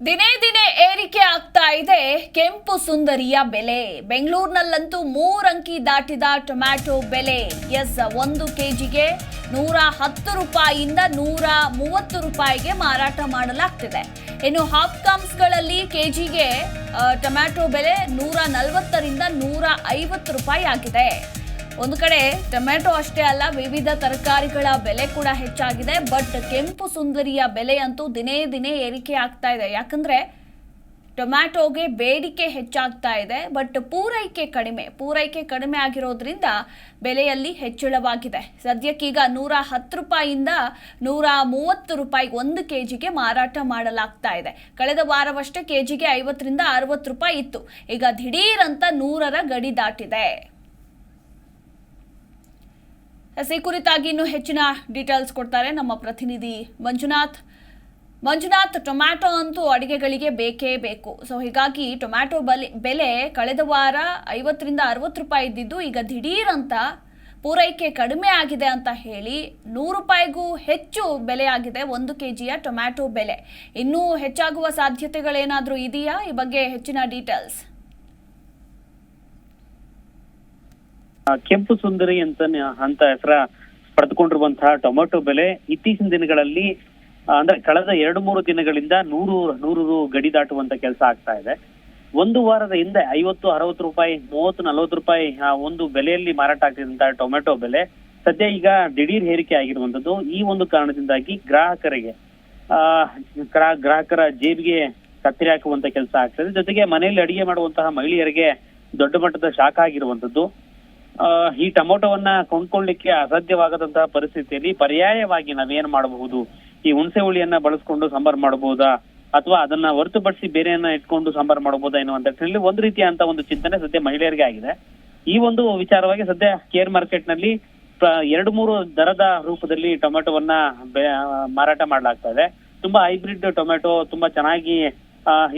ದಿನೇ ದಿನೇ ಏರಿಕೆ ಆಗ್ತಾ ಇದೆ ಕೆಂಪು ಸುಂದರಿಯ ಬೆಲೆ. ಬೆಂಗಳೂರಿನಲ್ಲಂತೂ 3 ಅಂಕಿ ದಾಟಿದ ಟೊಮ್ಯಾಟೊ ಬೆಲೆ. ಎಸ್, 1 ಕೆಜಿಗೆ 110 ರೂಪಾಯಿಯಿಂದ 130 ರೂಪಾಯಿಗೆ ಮಾರಾಟ ಮಾಡಲಾಗ್ತಿದೆ. ಇನ್ನು ಹಾಪ್ಕಾಮ್ಸ್ಗಳಲ್ಲಿ ಕೆಜಿಗೆ ಟೊಮ್ಯಾಟೊ ಬೆಲೆ 140ರಿಂದ 150 ರೂಪಾಯಿ ಆಗಿದೆ. ಒಂದು ಕಡೆ ಟೊಮೆಟೊ ಅಷ್ಟೇ ಅಲ್ಲ, ವಿವಿಧ ತರಕಾರಿಗಳ ಬೆಲೆ ಕೂಡ ಹೆಚ್ಚಾಗಿದೆ. ಬಟ್ ಕೆಂಪು ಸುಂದರಿಯ ಬೆಲೆ ಅಂತೂ ದಿನೇ ದಿನೇ ಏರಿಕೆ ಆಗ್ತಾ ಇದೆ. ಯಾಕಂದ್ರೆ ಟೊಮ್ಯಾಟೊಗೆ ಬೇಡಿಕೆ ಹೆಚ್ಚಾಗ್ತಾ ಇದೆ, ಬಟ್ ಪೂರೈಕೆ ಕಡಿಮೆ ಆಗಿರೋದ್ರಿಂದ ಬೆಲೆಯಲ್ಲಿ ಹೆಚ್ಚಳವಾಗಿದೆ. ಸದ್ಯಕ್ಕೀಗ 110 ರೂಪಾಯಿಯಿಂದ 130 ರೂಪಾಯಿ 1 ಕೆಜಿಗೆ ಮಾರಾಟ ಮಾಡಲಾಗ್ತಾ ಇದೆ. ಕಳೆದ ವಾರವಷ್ಟೇ ಕೆಜಿಗೆ 50ರಿಂದ 60 ರೂಪಾಯಿ ಇತ್ತು. ಈಗ ದಿಢೀರಂತ 100ರ ಗಡಿ ದಾಟಿದೆ. ಈ ಕುರಿತಾಗಿ ಇನ್ನೂ ಹೆಚ್ಚಿನ ಡೀಟೇಲ್ಸ್ ಕೊಡ್ತಾರೆ ನಮ್ಮ ಪ್ರತಿನಿಧಿ ಮಂಜುನಾಥ್. ಟೊಮ್ಯಾಟೊ ಅಂತೂ ಅಡಿಗೆಗಳಿಗೆ ಬೇಕೇ ಬೇಕು. ಸೊ ಹೀಗಾಗಿ ಟೊಮ್ಯಾಟೊ ಬೆಲೆ ಕಳೆದ ವಾರ 50ರಿಂದ 60 ರೂಪಾಯಿ ಇದ್ದಿದ್ದು ಈಗ ದಿಢೀರಂತ ಪೂರೈಕೆ ಕಡಿಮೆ ಆಗಿದೆ ಅಂತ ಹೇಳಿ 100 ರೂಪಾಯಿಗೂ ಹೆಚ್ಚು ಬೆಲೆ ಆಗಿದೆ 1 ಕೆಜಿಯ ಟೊಮ್ಯಾಟೊ ಬೆಲೆ. ಇನ್ನೂ ಹೆಚ್ಚಾಗುವ ಸಾಧ್ಯತೆಗಳೇನಾದರೂ ಇದೆಯಾ? ಈ ಬಗ್ಗೆ ಹೆಚ್ಚಿನ ಡೀಟೇಲ್ಸ್. ಕೆಂಪು ಸುಂದರಿ ಅಂತ ಹೆಸರ ಪಡೆದುಕೊಂಡಿರುವಂತಹ ಟೊಮೆಟೊ ಬೆಲೆ ಇತ್ತೀಚಿನ ದಿನಗಳಲ್ಲಿ ಅಂದ್ರೆ ಕಳೆದ 2-3 ದಿನಗಳಿಂದ 100 ರು ಗಡಿ ದಾಟುವಂತ ಕೆಲಸ ಆಗ್ತಾ ಇದೆ. ಒಂದು ವಾರದ ಹಿಂದೆ 50-60 ರೂಪಾಯಿ 30-40 ರೂಪಾಯಿ ಒಂದು ಬೆಲೆಯಲ್ಲಿ ಮಾರಾಟ ಆಗ್ತಿದ್ದಂತಹ ಟೊಮೆಟೊ ಬೆಲೆ ಸದ್ಯ ಈಗ ದಿಢೀರ್ ಏರಿಕೆ ಆಗಿರುವಂತದ್ದು. ಈ ಒಂದು ಕಾರಣದಿಂದಾಗಿ ಗ್ರಾಹಕರ ಜೇಬಿಗೆ ಕತ್ತರಿ ಹಾಕುವಂತ ಕೆಲಸ ಆಗ್ತದೆ. ಜೊತೆಗೆ ಮನೆಯಲ್ಲಿ ಅಡಿಗೆ ಮಾಡುವಂತಹ ಮಹಿಳೆಯರಿಗೆ ದೊಡ್ಡ ಮಟ್ಟದ ಶಾಖ ಆಗಿರುವಂತದ್ದು. ಈ ಟೊಮೊಟೊವನ್ನ ಕೊಂಡ್ಕೊಳ್ಳಿಕ್ಕೆ ಅಸಾಧ್ಯವಾಗದಂತಹ ಪರಿಸ್ಥಿತಿಯಲ್ಲಿ ಪರ್ಯಾಯವಾಗಿ ನಾವೇನ್ ಮಾಡಬಹುದು, ಈ ಹುಣಸೆ ಹುಳಿಯನ್ನ ಬಳಸ್ಕೊಂಡು ಸಾಂಬಾರ್ ಮಾಡಬಹುದಾ ಅಥವಾ ಅದನ್ನ ಹೊರತುಪಡಿಸಿ ಬೇರೆಯನ್ನ ಇಟ್ಕೊಂಡು ಸಾಂಬಾರ್ ಮಾಡಬಹುದಾ ಎನ್ನುವಂತ ಒಂದು ರೀತಿಯಂತ ಒಂದು ಚಿಂತನೆ ಸದ್ಯ ಮಹಿಳೆಯರಿಗೆ ಆಗಿದೆ. ಈ ಒಂದು ವಿಚಾರವಾಗಿ ಸದ್ಯ ಕೇರ್ ಮಾರ್ಕೆಟ್ ನಲ್ಲಿ 2-3 ದರದ ರೂಪದಲ್ಲಿ ಟೊಮೆಟೊವನ್ನ ಮಾರಾಟ ಮಾಡಲಾಗ್ತಾ ಇದೆ. ತುಂಬಾ ಹೈಬ್ರಿಡ್ ಟೊಮೆಟೊ, ತುಂಬಾ ಚೆನ್ನಾಗಿ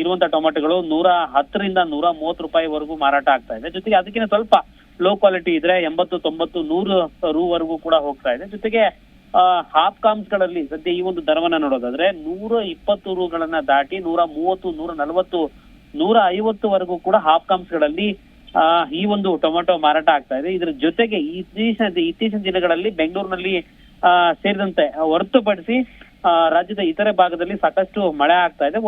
ಇರುವಂತಹ ಟೊಮೆಟೊಗಳು 110ರಿಂದ 130 ರೂಪಾಯಿವರೆಗೂ ಮಾರಾಟ ಆಗ್ತಾ ಇದೆ. ಜೊತೆಗೆ ಅದಕ್ಕಿಂತ ಸ್ವಲ್ಪ ಲೋ ಕ್ವಾಲಿಟಿ ಇದ್ರೆ 80-90-100 ರೂವರೆಗೂ ಕೂಡ ಹೋಗ್ತಾ ಇದೆ. ಜೊತೆಗೆ ಹಾಪ್ಕಾಮ್ಸ್ ಗಳಲ್ಲಿ ಸದ್ಯ ಈ ಒಂದು ದರವನ್ನ ನೋಡೋದಾದ್ರೆ 120 ರೂಗಳನ್ನ ದಾಟಿ 130, 140, 150 ವರೆಗೂ ಕೂಡ ಹಾಪ್ಕಾಮ್ಸ್ ಗಳಲ್ಲಿ ಈ ಒಂದು ಟೊಮೆಟೊ ಮಾರಾಟ ಆಗ್ತಾ ಇದೆ. ಇದ್ರ ಜೊತೆಗೆ ಇತ್ತೀಚಿನ ದಿನಗಳಲ್ಲಿ ಬೆಂಗಳೂರಿನಲ್ಲಿ ಸೇರಿದಂತೆ ಹೊರತುಪಡಿಸಿ ರಾಜ್ಯದ ಇತರೆ ಭಾಗದಲ್ಲಿ ಸಾಕಷ್ಟು ಮಳೆ ಆಗ್ತಾ ಇದೆ.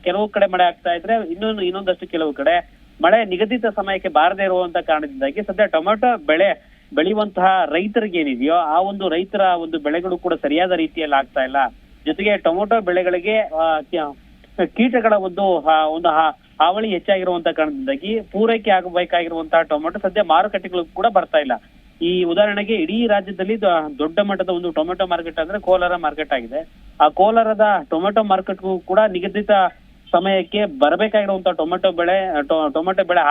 ಕೆಲವು ಕಡೆ ಮಳೆ ಆಗ್ತಾ ಇದ್ರೆ ಇನ್ನೊಂದಷ್ಟು ಕೆಲವು ಕಡೆ ಮಳೆ ನಿಗದಿತ ಸಮಯಕ್ಕೆ ಬಾರದೇ ಇರುವಂತ ಕಾರಣದಿಂದಾಗಿ ಸದ್ಯ ಟೊಮೆಟೊ ಬೆಳೆಯುವಂತಹ ರೈತರಿಗೆ ಏನಿದೆಯೋ ಆ ಒಂದು ರೈತರ ಒಂದು ಬೆಳೆಗಳು ಕೂಡ ಸರಿಯಾದ ರೀತಿಯಲ್ಲಿ ಆಗ್ತಾ ಇಲ್ಲ. ಜೊತೆಗೆ ಟೊಮೆಟೊ ಬೆಳೆಗಳಿಗೆ ಕೀಟಗಳ ಒಂದು ಹಾವಳಿ ಹೆಚ್ಚಾಗಿರುವಂತ ಕಾರಣದಿಂದಾಗಿ ಪೂರೈಕೆ ಆಗಬೇಕಾಗಿರುವಂತಹ ಟೊಮೆಟೊ ಸದ್ಯ ಮಾರುಕಟ್ಟೆಗಳು ಕೂಡ ಬರ್ತಾ ಇಲ್ಲ. ಈ ಉದಾಹರಣೆಗೆ ಇಡೀ ರಾಜ್ಯದಲ್ಲಿ ದೊಡ್ಡ ಮಟ್ಟದ ಒಂದು ಟೊಮೆಟೊ ಮಾರ್ಕೆಟ್ ಅಂದ್ರೆ ಕೋಲಾರ ಮಾರ್ಕೆಟ್ ಆಗಿದೆ. ಆ ಕೋಲಾರದ ಟೊಮೆಟೊ ಮಾರ್ಕೆಟ್ಗೂ ಕೂಡ ನಿಗದಿತ ಸಮಯಕ್ಕೆ ಬರಬೇಕಾಗಿರುವಂತಹ ಟೊಮೆಟೊ ಬೆಳೆ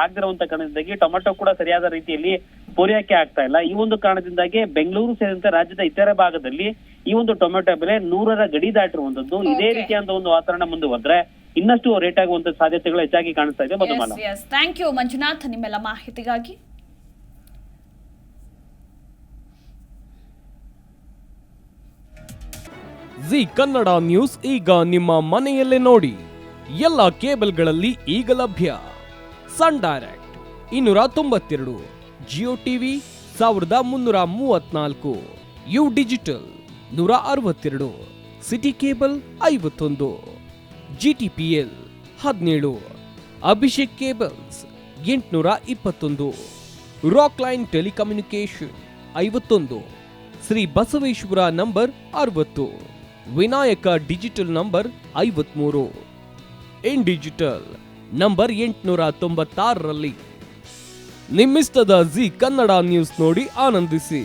ಆಗದಿರುವಂತ ಕಾರಣದಿಂದಾಗಿ ಟೊಮೆಟೊ ಕೂಡ ಸರಿಯಾದ ರೀತಿಯಲ್ಲಿ ಪೂರೈಕೆ ಆಗ್ತಾ ಇಲ್ಲ. ಈ ಒಂದು ಕಾರಣದಿಂದಾಗಿ ಬೆಂಗಳೂರು ಸೇರಿದಂತೆ ರಾಜ್ಯದ ಇತರೆ ಭಾಗದಲ್ಲಿ ಈ ಒಂದು ಟೊಮೆಟೊ ಬೆಲೆ 100ರ ಗಡಿ ದಾಟಿರುವಂತದ್ದು. ಇದೇ ರೀತಿಯಾದ ಒಂದು ವಾತಾವರಣ ಮುಂದುವರೆದ್ರೆ ಇನ್ನಷ್ಟು ರೇಟ್ ಆಗುವಂತ ಸಾಧ್ಯತೆಗಳು ಹೆಚ್ಚಾಗಿ ಕಾಣಿಸ್ತಾ ಇದೆ. ಮಧುಮಾಲ, ಥ್ಯಾಂಕ್ ಯು ಮಂಜುನಾಥ್ ನಿಮ್ಮೆಲ್ಲ ಮಾಹಿತಿಗಾಗಿ. ಜಿ ಕನ್ನಡ ನ್ಯೂಸ್ ಈಗ ನಿಮ್ಮ ಮನೆಯಲ್ಲೇ ನೋಡಿ. ಎಲ್ಲ ಕೇಬಲ್ಗಳಲ್ಲಿ ಈಗ ಲಭ್ಯ. Sun Direct 292, Jio TV 1334, U Digital 162, City Cable 51, GTPL 17, Abhishek cables 821, Rock Line Telecommunication 51, Shri Basaveshwara number 60, Vinayaka digital number 53, in digital number 896ರಲ್ಲಿ. ನಿಮ್ಮಿಸ್ತದ ಜಿ ಕನ್ನಡ ನ್ಯೂಸ್ ನೋಡಿ ಆನಂದಿಸಿ.